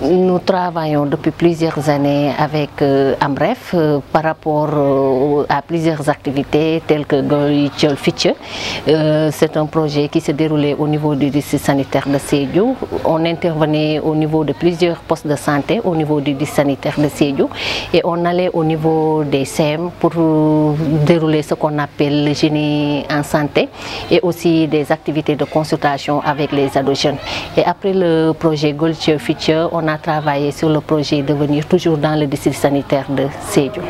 Nous travaillons depuis plusieurs années avec AMREF par rapport à plusieurs activités telles que Goal Future. C'est un projet qui se déroulait au niveau du district sanitaire de Sédhiou. On intervenait au niveau de plusieurs postes de santé au niveau du district sanitaire de Sédhiou et on allait au niveau des CEM pour dérouler ce qu'on appelle le génie en santé et aussi des activités de consultation avec les ados jeunes. Et après le projet Goal Future, on a travaillé sur le projet Devenir, toujours dans le district sanitaire de Sédhiou.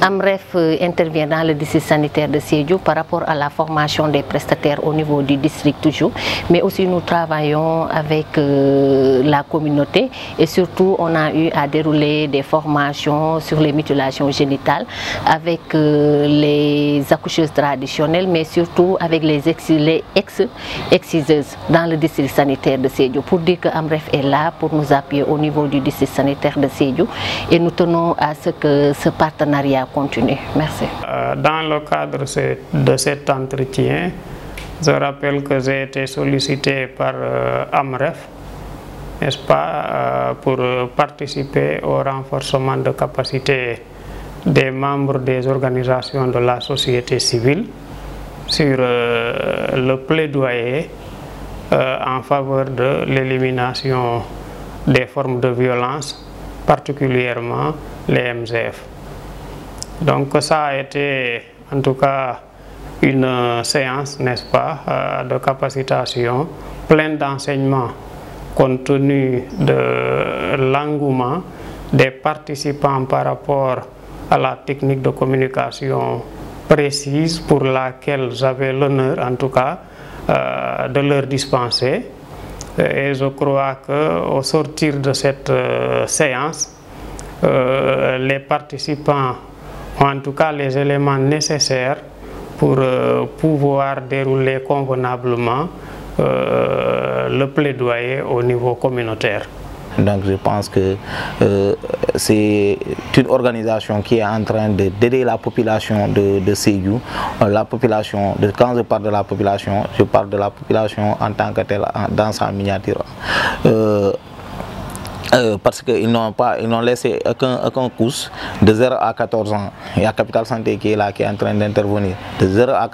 AMREF intervient dans le district sanitaire de Sédhiou par rapport à la formation des prestataires au niveau du district toujours, mais aussi nous travaillons avec la communauté et surtout on a eu à dérouler des formations sur les mutilations génitales avec les accoucheuses traditionnelles, mais surtout avec les ex-exciseuses dans le district sanitaire de Sédhiou, pour dire que AMREF est là pour nous appuyer au niveau du district sanitaire de Sédhiou et nous tenons à ce que ce partenariat continue. Merci. Dans le cadre de cet entretien, je rappelle que j'ai été sollicité par AMREF, n'est-ce pas, pour participer au renforcement de capacité des membres des organisations de la société civile sur le plaidoyer en faveur de l'élimination des formes de violence, particulièrement les MZF. Donc ça a été en tout cas une séance, n'est-ce pas, de capacitation pleine d'enseignements compte tenu de l'engouement des participants par rapport à la technique de communication précise pour laquelle j'avais l'honneur en tout cas de leur dispenser. Et je crois qu'au sortir de cette séance, les participants ont en tout cas les éléments nécessaires pour pouvoir dérouler convenablement le plaidoyer au niveau communautaire. Donc je pense que c'est une organisation qui est en train d'aider la population de Sédhiou. La population, quand je parle de la population, je parle de la population en tant que telle, dans sa miniature. Parce qu'ils n'ont laissé aucun cours de 0 à 14 ans. Il y a Capital Santé qui est là, qui est en train d'intervenir. De 0 à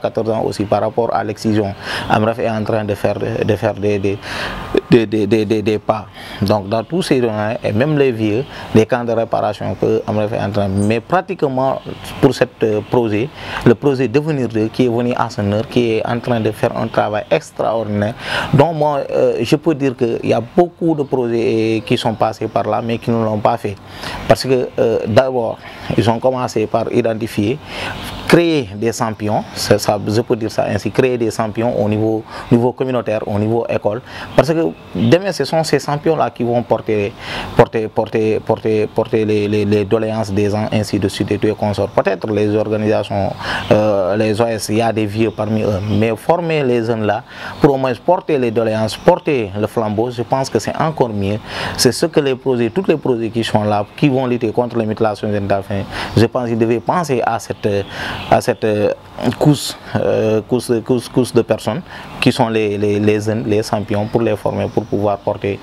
14 ans aussi par rapport à l'excision. AMREF est en train de faire des pas. Donc dans tous ces domaines, et même les vieux, les camps de réparation que AMREF est en train. Mais pratiquement pour ce projet, le projet Devenir 2 qui est venu à son heure, qui est en train de faire un travail extraordinaire. Donc moi, je peux dire qu'il y a beaucoup de projets qui sont passés par là mais qui ne l'ont pas fait parce que d'abord ils ont commencé par identifier, créer des champions, ça, je peux dire ça ainsi, créer des champions au niveau communautaire, au niveau école, parce que demain ce sont ces champions là qui vont porter les doléances des gens, ainsi de suite et tout et consorts. Peut-être les organisations, les OS, il y a des vieux parmi eux, mais former les jeunes là pour au moins porter les doléances, porter le flambeau, je pense que c'est encore mieux. C'est ce que les projets, tous les projets qui sont là, qui vont lutter contre les mutilations génitales, je pense qu'ils devaient penser à cette couche de personnes qui sont les jeunes, les champions, pour les former, pour pouvoir porter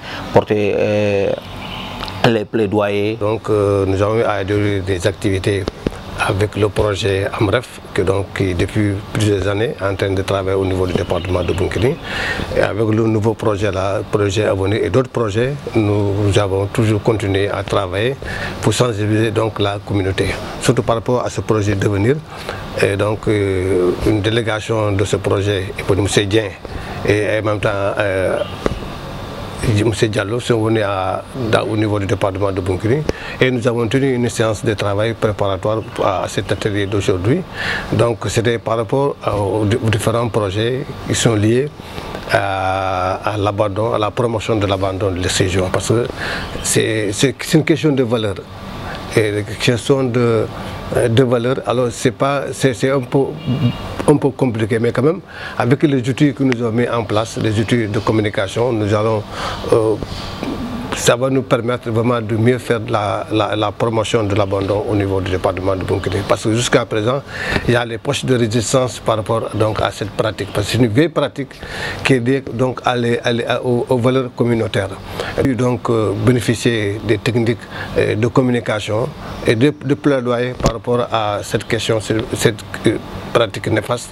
les plaidoyers. Donc nous avons eu à dérouler des activités avec le projet AMREF, qui depuis plusieurs années est en train de travailler au niveau du département de Bounkiling. Et avec le nouveau projet là, projet à venir et d'autres projets, nous avons toujours continué à travailler pour sensibiliser donc la communauté, surtout par rapport à ce projet Devenir. Et donc une délégation de ce projet, M. Dien et en même temps M. Diallo sont venus au niveau du département de Bounkiling et nous avons tenu une séance de travail préparatoire à cet atelier d'aujourd'hui. Donc c'était par rapport aux différents projets qui sont liés à l'abandon, à la promotion de l'abandon de séjour, parce que c'est une question de valeur. Et une question de valeur, alors c'est un peu compliqué, mais quand même, avec les outils que nous avons mis en place, les outils de communication, nous allons ça va nous permettre vraiment de mieux faire la promotion de l'abandon au niveau du département de Bounkiling. Parce que jusqu'à présent, il y a les poches de résistance par rapport donc, à cette pratique. Parce que c'est une vieille pratique qui est liée donc, aux valeurs communautaires. Et donc bénéficier des techniques de communication et de plaidoyer par rapport à cette question, cette pratique néfaste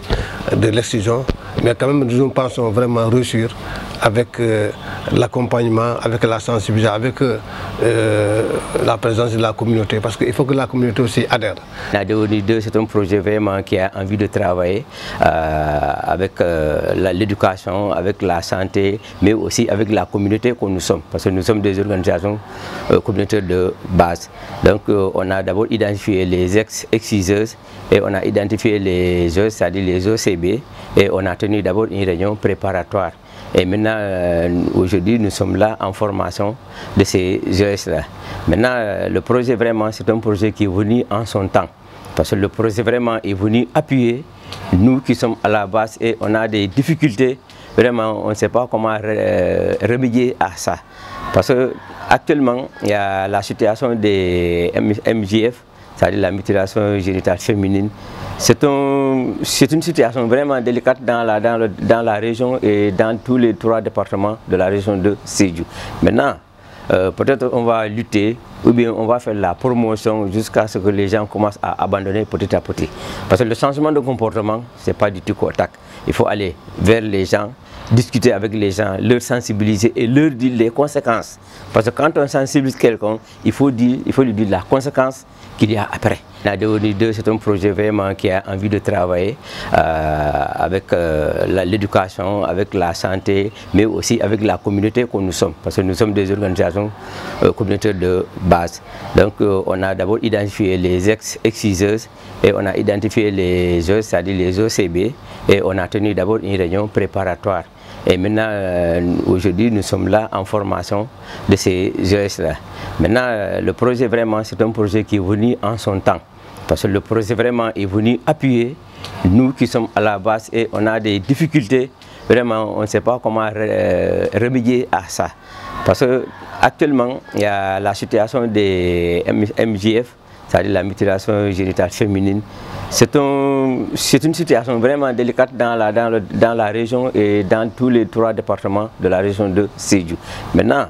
de l'excision. Mais quand même, nous pensons vraiment réussir avec l'accompagnement, avec la sensibilisation, avec la présence de la communauté, parce qu'il faut que la communauté aussi adhère. La DONI 2, c'est un projet vraiment qui a envie de travailler avec l'éducation, avec la santé, mais aussi avec la communauté que nous sommes, parce que nous sommes des organisations communautaires de base. Donc on a d'abord identifié les exciseuses et on a identifié les jeux, c'est-à-dire les OCB, et on a tenu d'abord une réunion préparatoire. Et maintenant, aujourd'hui, nous sommes là en formation de ces GS-là. Maintenant, le projet vraiment, c'est un projet qui est venu en son temps. Parce que le projet vraiment est venu appuyer nous qui sommes à la base et on a des difficultés. Vraiment, on ne sait pas comment remédier à ça. Parce qu'actuellement, il y a la situation des MGF, c'est-à-dire la mutilation génitale féminine. C'est une situation vraiment délicate dans la région et dans tous les 3 départements de la région de Sédhiou. Maintenant, peut-être on va lutter ou bien on va faire la promotion jusqu'à ce que les gens commencent à abandonner petit à petit. Parce que le changement de comportement, ce n'est pas du tout contact. Il faut aller vers les gens, discuter avec les gens, leur sensibiliser et leur dire les conséquences. Parce que quand on sensibilise quelqu'un, il faut lui dire la conséquence qu'il y a après. La DONI 2, c'est un projet vraiment qui a envie de travailler avec l'éducation, avec la santé, mais aussi avec la communauté que nous sommes, parce que nous sommes des organisations communautaires de base. Donc on a d'abord identifié les exciseuses et on a identifié les jeux, c'est-à-dire les OCB, et on a tenu d'abord une réunion préparatoire. Et maintenant, aujourd'hui, nous sommes là en formation de ces GS-là. Maintenant, le projet vraiment, c'est un projet qui est venu en son temps. Parce que le projet vraiment est venu appuyer nous qui sommes à la base et on a des difficultés. Vraiment, on ne sait pas comment remédier à ça. Parce qu'actuellement, il y a la situation des MGF, c'est-à-dire la mutilation génitale féminine. C'est une situation vraiment délicate dans la région et dans tous les 3 départements de la région de Sédhiou. Maintenant,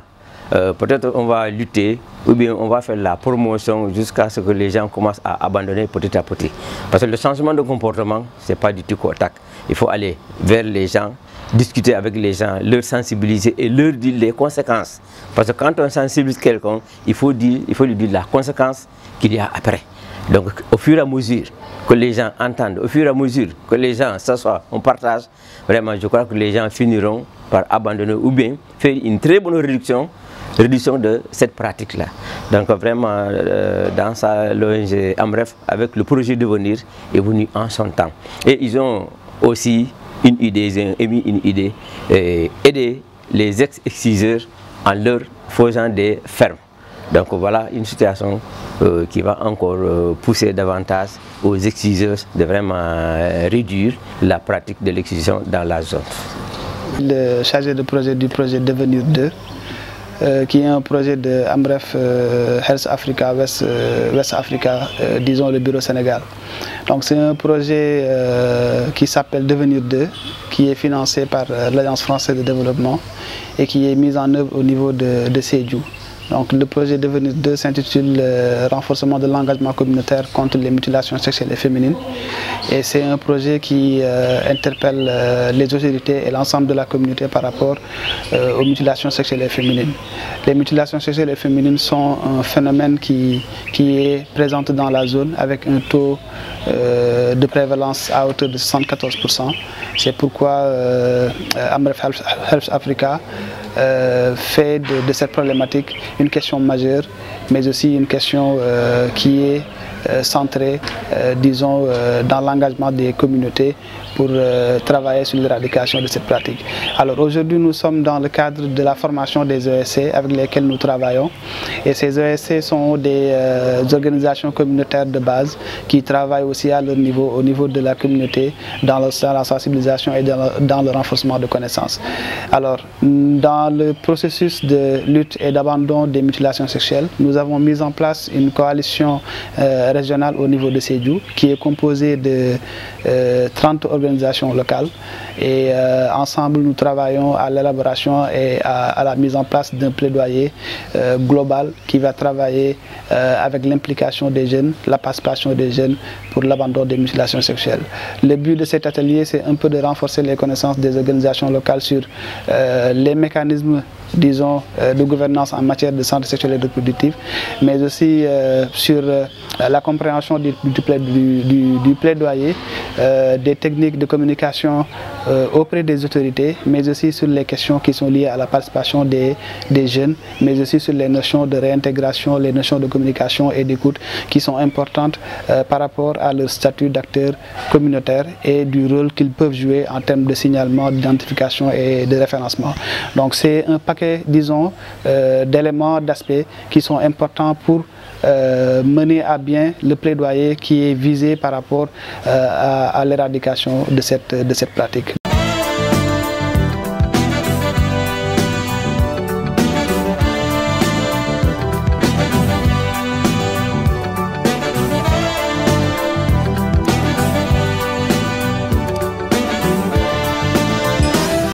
peut-être on va lutter ou bien on va faire la promotion jusqu'à ce que les gens commencent à abandonner petit à petit. Parce que le changement de comportement, ce n'est pas du tout contact. Il faut aller vers les gens, discuter avec les gens, leur sensibiliser et leur dire les conséquences. Parce que quand on sensibilise quelqu'un, il faut lui dire la conséquence qu'il y a après. Donc au fur et à mesure que les gens entendent, au fur et à mesure que les gens s'assoient, on partage, vraiment je crois que les gens finiront par abandonner ou bien faire une très bonne réduction de cette pratique-là. Donc vraiment, dans ça, l'ONG AMREF, avec le projet Devenir, est venu en son temps. Et ils ont aussi une idée, ils ont émis une idée, aider les exciseurs en leur faisant des fermes. Donc voilà une situation qui va encore pousser davantage aux exciseurs de vraiment réduire la pratique de l'excision dans la zone. Le chargé de projet du projet Devenir 2, qui est un projet de AMREF Health Africa, West Africa, disons le bureau Sénégal. Donc c'est un projet qui s'appelle Devenir 2, qui est financé par l'Alliance française de développement et qui est mis en œuvre au niveau de Sédhiou. Donc le projet Devenir 2 s'intitule Renforcement de l'engagement communautaire contre les mutilations sexuelles et féminines. Et c'est un projet qui interpelle les autorités et l'ensemble de la communauté par rapport aux mutilations sexuelles et féminines. Les mutilations sexuelles et féminines sont un phénomène qui est présent dans la zone avec un taux de prévalence à hauteur de 74%. C'est pourquoi AMREF Health Africa fait de cette problématique une question majeure, mais aussi une question qui est centrée, disons, dans l'engagement des communautés pour travailler sur l'éradication de cette pratique. Alors aujourd'hui, nous sommes dans le cadre de la formation des ESC avec lesquels nous travaillons. Et ces ESC sont des organisations communautaires de base qui travaillent aussi à leur niveau, au niveau de la communauté, dans la sensibilisation et dans le renforcement de connaissances. Alors, dans le processus de lutte et d'abandon des mutilations sexuelles, nous avons mis en place une coalition régionale au niveau de Sédhiou qui est composée de 30 organisations locales et ensemble nous travaillons à l'élaboration et à la mise en place d'un plaidoyer global qui va travailler avec l'implication des jeunes, la participation des jeunes pour l'abandon des mutilations sexuelles. Le but de cet atelier, c'est un peu de renforcer les connaissances des organisations locales sur les mécanismes, disons, de gouvernance en matière de santé sexuelle et reproductive, mais aussi sur la compréhension du plaidoyer, des techniques de communication auprès des autorités, mais aussi sur les questions qui sont liées à la participation des jeunes, mais aussi sur les notions de réintégration, les notions de communication et d'écoute qui sont importantes par rapport à leur statut d'acteur communautaire et du rôle qu'ils peuvent jouer en termes de signalement, d'identification et de référencement. Donc c'est un paquet, disons, d'éléments, d'aspects qui sont importants pour mener à bien le plaidoyer qui est visé par rapport à l'éradication de cette pratique.